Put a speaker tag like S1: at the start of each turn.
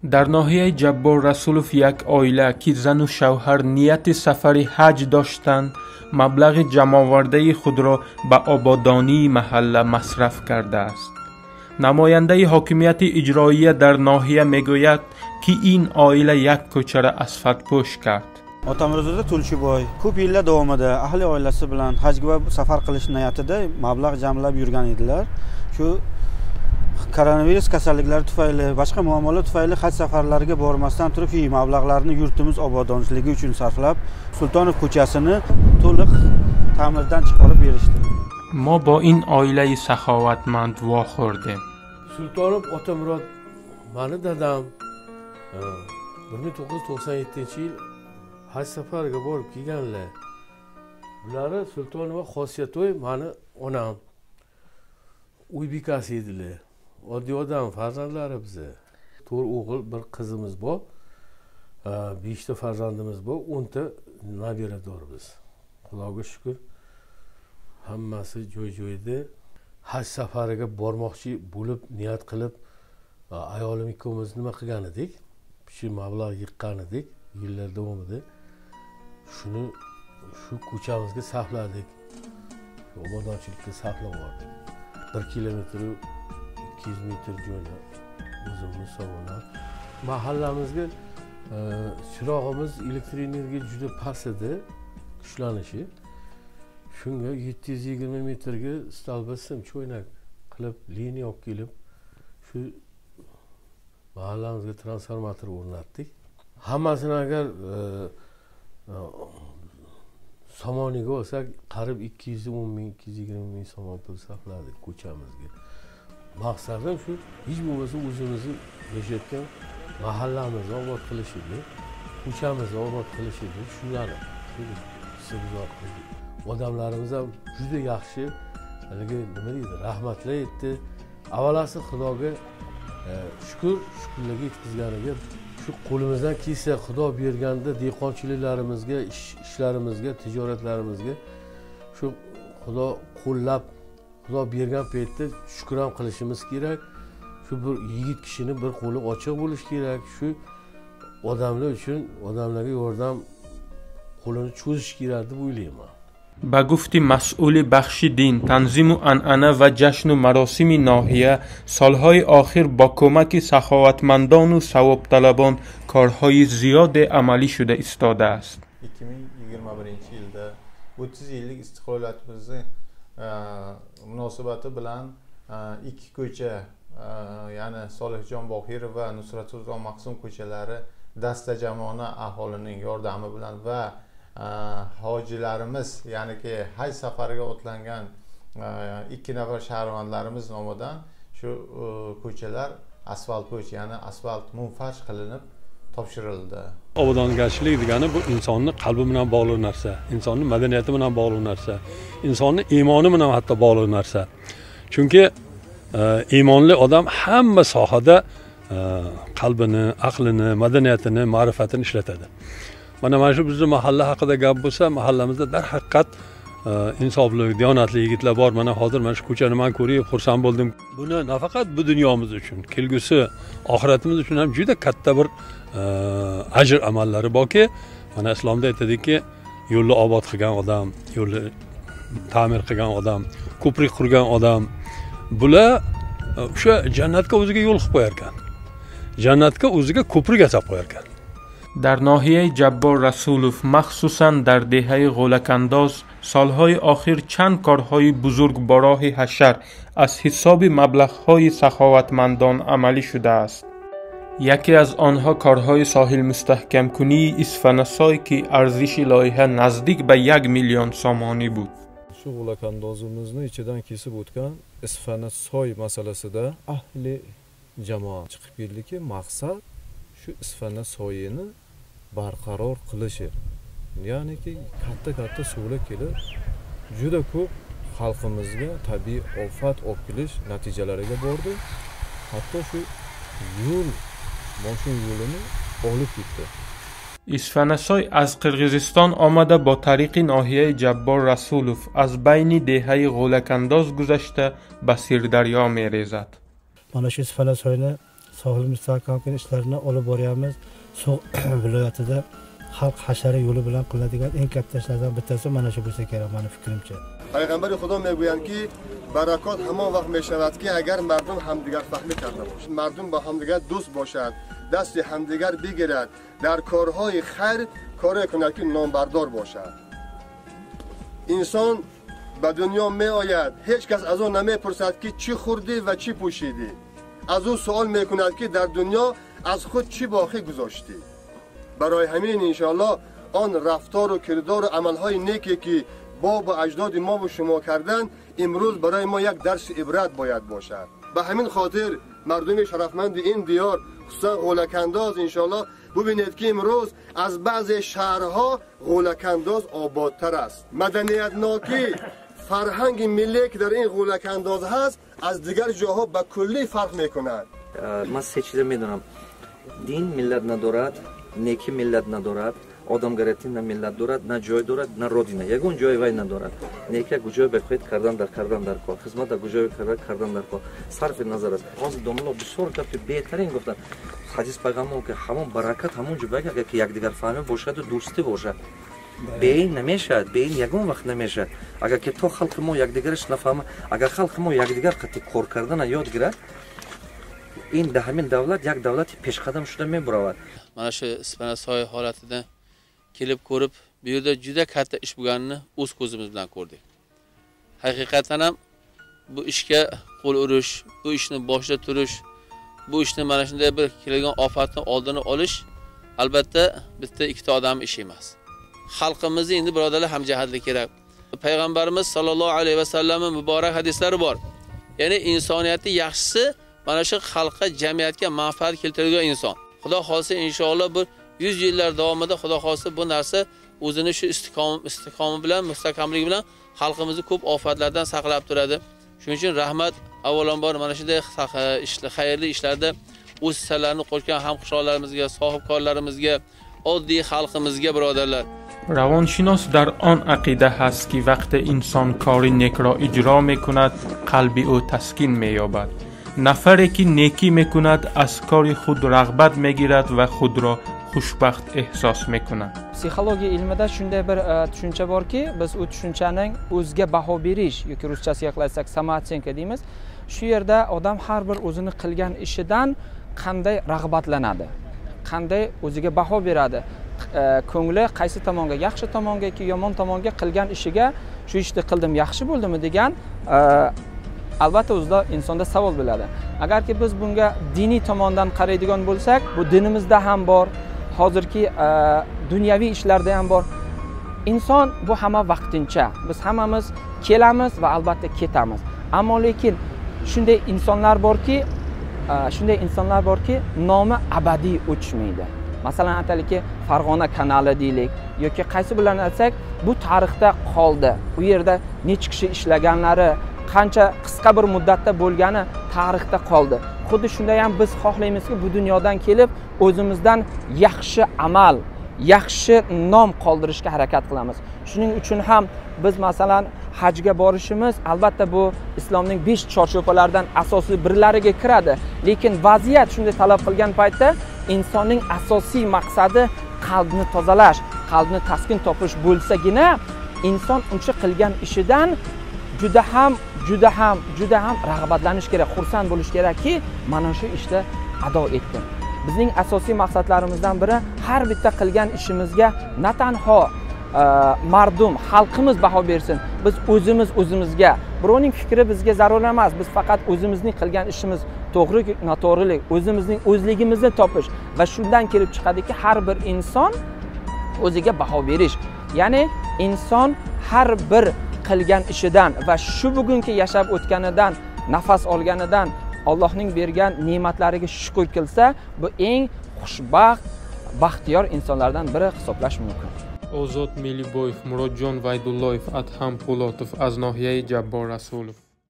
S1: در ناحیه جبار رسولوف یک عائله که زن و شوهر نیت سفر حج داشتند مبلغ جمع‌آورده خود را به آبادانی محله مصرف کرده است. نماینده حاکمیت اجرایی در ناحیه میگوید که این عائله یک کوچه را asfaltpo'sh کرد.
S2: Otamro'da Tulchiboy ko'p yillar davomida ahli oilasi bilan hajga safar qilish niyatida mablag' jamlab yurgan edilar. Shu koronavirus kasalliklari tufayli, boshqa muammolar tufayli haj safarlariga bormasdan turib, shu mablag'larni yurtimiz obodonchiligi uchun sarflab, Sultonov ko'chasini to'liq ta'mirdan chiqarib berishdi.
S1: ما با این عائله سخاوتمند واخوردیم.
S3: Sultonov Otamurod mani dadam 1997-yil haj safariga borib kelganlar. Bularni Sultonova xosiyato'y mani onam uy bekasi edilar. Oddiy odam farzandlari bizni. 4 o'g'il, bir qizimiz bor. 5 ta farzandimiz bor, 10 ta nabiradorimiz. Xudoga shukr. Hammasi joy-joyida. Haj safariga bormoqchi bo'lib niyat qilib ayolim ikkovimiz nima qilgan edik? Shu mablag' yiqqan edik yillar davomida. Shuni shu ko'chamizga saqladik. Obodonchilikka saqlab oldik. 1 kilometr 200 metr joyni o'zimiz sog'inib. Mahallamizga chirog'imiz elektr energiya juda past edi, kuchlanishi. Shunga 720 metrga stolba sim cho'ynak qilib liniya olib kelib shu mahallamizga transformator o'rnatdik. Hammasini agar somoniga olsak qarib 210 ming, 220 ming somon pul sarfladik ko'chamizga. Maqsadim shu, hech bo'lmasa o'zimizni yashayotgan mahallamizni obod qilish edi, ko'chamizni obod qilish edi. Shunlarni sizlar qildik. Odamlarimiz ham juda yaxshi, haligi nima deydi, rahmatlar aytdi. Avvalasi Xudoga shukrlarga yetkazganiga, shu qo'limizdan kelsa Xudo berganda dehqonchiliklarimizga, ishlarimizga, tijoratlarimizga shu Xudo qo'llab, Xudo bergan paytda shukr ham qilishimiz kerak. Shu bir yigit kishini bir qo'li ochiq bo'lish kerak. Shu odamlar uchun odamlarga yordam qo'lini cho'zish kerak deb o'ylayman.
S1: به گفت مسئول بخش دین، تنظیم و عنعنه و جشن و مراسم ناحیه سالهای آخر با کمک سخاوتمندان و ثواب طلبان کارهای زیاد عملی شده ایستاده است.
S4: 2021-yilda 30 yillik istiqloliyatimizni munosabati bilan ikki ko'cha, ya'ni Solihjon Bohirov va Nusratulloh Maqsum ko'chalari dasta jamoana aholining yordami bilan va hojilarimiz, ya'ni ki haj safariga otlangan 2 nafar shahrimandlarimiz nomidan shu ko'chalar asfaltpo'sh, ya'ni asfalt munfarsh qilinib topshirildi.
S5: Obodongarchilik degani bu insonni qalbi bilan bog'liq narsa, insonning madaniyati bilan bog'liq narsa, insonning iymoni bilan hatto bog'liq narsa. Chunki iymonli odam hamma sohada qalbini, aqlini, madaniyatini, ma'rifatini ishlatadi. Mana shu bizning mahalla haqida gap bo'lsa, mahallamizda darhaqiqat insofli, diyonatli yigitlar bor. Mana hozir mana shu ko'chani men ko'rib xursand bo'ldim. Buni nafaqat bu dunyomiz uchun, kelgusi oxiratimiz uchun ham juda katta bir ajr amallari borki, mana islomda aytadiki, yo'lni obod qilgan odam, yo'lni ta'mir qilgan odam, ko'prik qurgan odam, bular o'sha jannatga o'ziga yo'l qilib qo'yar ekan. Jannatga o'ziga ko'prik yasab qo'yar ekan.
S1: در ناحیه جبار رسولوف مخصوصاً در دهه غولک‌انداز سالهای آخر چند کارهای بزرگ با راه حشر از حساب مبلغ‌های سخاوتمندان عملی شده است. یکی از آنها کارهای ساحل مستحکم کنی اسفنسای که ارزش لایحه نزدیک به 1 میلیون سامانی بود.
S6: Shu g'ulakandozimizni ichidan kesib o'tgan isfanasoy masalasida ahli jamoa chiqib keldiki, maqsad shu isfanasoyini barqaror qilishi. Ya'ni ki katta suvlar kelib juda ko'p xalqimizga tabiiy ofat olib kelish natijalariga bordi. Hatto shu yo'l, moshin yo'lini olib ketdi.
S1: اسفنسای از قرقیزستان آمده با طریق ناحیه جبار رسولوف از بین دهه غولک‌انداز گذشته به سیردریا می‌ریزد.
S7: mana shu isfanasoyni sohil mustahkam ishlarini olib boryapmiz. So'g' viloyatida xalq hashari yo'li bilan qilinadigan eng katta ishlardan bittasi mana shu bo'lsa kerak, meni fikrimcha.
S8: پیغمبر خدا میگویند که برکات همان وقت میشود که اگر مردم همدیگر فهمی کرده باشند، مردم با همدیگر دوست باشد، دست همدیگر بگیرد، در کارهای خیر کاری کند که نامبردار باشد. انسان به دنیا می آید، هیچ کس از او نمیپرسد که چی خوردی و چی پوشیدی. از او سوال میکند که در دنیا از خود چی باقی گذاشتی. برای همین انشاءالله آن رفتار و کردار و عملهای نیکی که باب و اجداد ما و شما کردن امروز برای ما یک درس عبرت باید باشد. به همین خاطر مردم شرفمند این دیار خصوصا غولک‌انداز انشاءالله ببینید که امروز از بعضی شهرها غولک‌انداز آبادتر است. مدنیت ناکی فرهنگ ملی که در این غولک‌انداز هست از دیگر جاها به کلی فرق میکند.
S9: من سه چیز میدونم. دین ملت ندارد، نیکی ملت ندارد، آدمگرایی نه ملت دارد، نه جای دارد، نه رودینه. یگون جای وای ندارد. نیکی گوجه بخواهید کردن در کار، خدمت گوجه کردن در کار. صرف نظر است. از دنیا بسیار که بهترین گفتن. حدیث پیغمبر که همون برکت همون جبهه که یکدیگر فهمی باشد و دوستی باشد. بین نمیشد، بین یگون وقت نمیشد. اگر که تو خلق ما یکدیگرش نفهمه، اگر خلق ما یکدیگر قطع کار کردن یاد گیرد، این ده همین دولت یک دولت پیش قدم شده میبرود.
S10: Mana shu Ispanashoy holatida kelib ko'rib, bu yerda juda katta ish bo'lganini o'z ko'zimiz bilan ko'rdik. Haqiqatan ham bu ishga qo'l urish, bu ishni boshida turish, bu ishni mana shunday bir kelgan ofatni oldini olish albatta bitta ikkita odam ishi emas. Xalqimizni endi birodarlar hamjihatlik kerak. Payg'ambarimiz sollallohu alayhi vasallamning muborak hadislari bor. Ya'ni insoniyatning yaxshisi mana shu xalqqa, jamiyatga manfaat keltiradigan inson. Xudo xolsa inshaalloh bir 100 yillar davomida Xudo xolsa bu narsa o'zini shu istiqomi bilan, mustahkamligi bilan xalqimizni ko'p ofatlardan saqlab turadi. Shuning uchun rahmat avvalambor mana shunday xayrli ishlarda o'z hissalarini qo'shgan hamqishloqlarimizga, sohibkorlarimizga, oddiy xalqimizga birodarlar.
S1: روانشناس در آن عقیده هست که وقتی انسان کاری نیک را اجرا میکند قلب او تسکین مییابد. نفری که نیکی میکند از کار خود رغبت میگیرد و خود را خوشبخت احساس میکند.
S11: Psixologiya ilmida shunday bir tushuncha borki, biz u tushunchaning o'ziga baho berish yoki ruschasiga qilsak samootsenka deymiz. Shu yerda odam har bir o'zini qilgan ishidan qanday rag'batlanadi, qanday o'ziga baho beradi, ko'ngli qaysi tomonga, yaxshi tomonga yoki yomon tomonga qilgan ishiga shu ishni qildim, yaxshi bo'ldimi degan albatta o'zida insonda savol bo'ladi. Agarki biz bunga diniy tomondan qaraydigan bo'lsak, bu dinimizda ham bor, hozirgi dunyoviy ishlarda ham bor. Inson bu hamma vaqtincha. Biz hammamiz kelamiz va albatta ketamiz. Ammo lekin shunday insonlar borki, nomi abadiy o'chmaydi. Masalan, aytaylikki, Farg'ona kanali deylik yoki qaysi bilan aytsak, bu tarixda qoldi. U yerda necha kishi ishlaganlari, qancha qisqa bir muddatda bo'lgani tarixda qoldi. Xuddi shunday ham biz xohlaymizki, bu dunyodan kelib o'zimizdan yaxshi amal, yaxshi nom qoldirishga harakat qilamiz. Shuning uchun ham biz masalan hajga borishimiz albatta bu islomning 5 chorchopalaridan asosiy birlariga kiradi. Lekin vaziyat shunday talab qilgan paytda insonning asosiy maqsadi qalbni tozalash, qalbni taskin topish bo'lsagina inson uncha qilgan ishidan juda ham rag'batlanish kerak, xursand bo'lish kerakki, mana shu ishda ado etdim. Bizning asosiy maqsadlarimizdan biri har bitta qilgan ishimizga na tanho mardum, xalqimiz baho bersin. Biz o'zimizga, birovning fikri bizga zarur emas. Biz faqat o'zimizning qilgan ishimiz to'g'ri, noto'g'rilik, o'zimizning o'zligimizni topish va shundan kelib chiqadiki, har bir inson o'ziga baho berish. Ya'ni inson har bir qilgan ishidan va shu bugungi yashab o'tganidan, nafas olganidan Allohning bergan ne'matlariga shukr qilsa, bu eng xushbaxt, baxtiyor insonlardan biri hisoblash mumkin.
S1: Ozod Meliboyev, Murodjon Vaydullayev, Adham Po'latov, az nohiyai Jabbor Rasulov.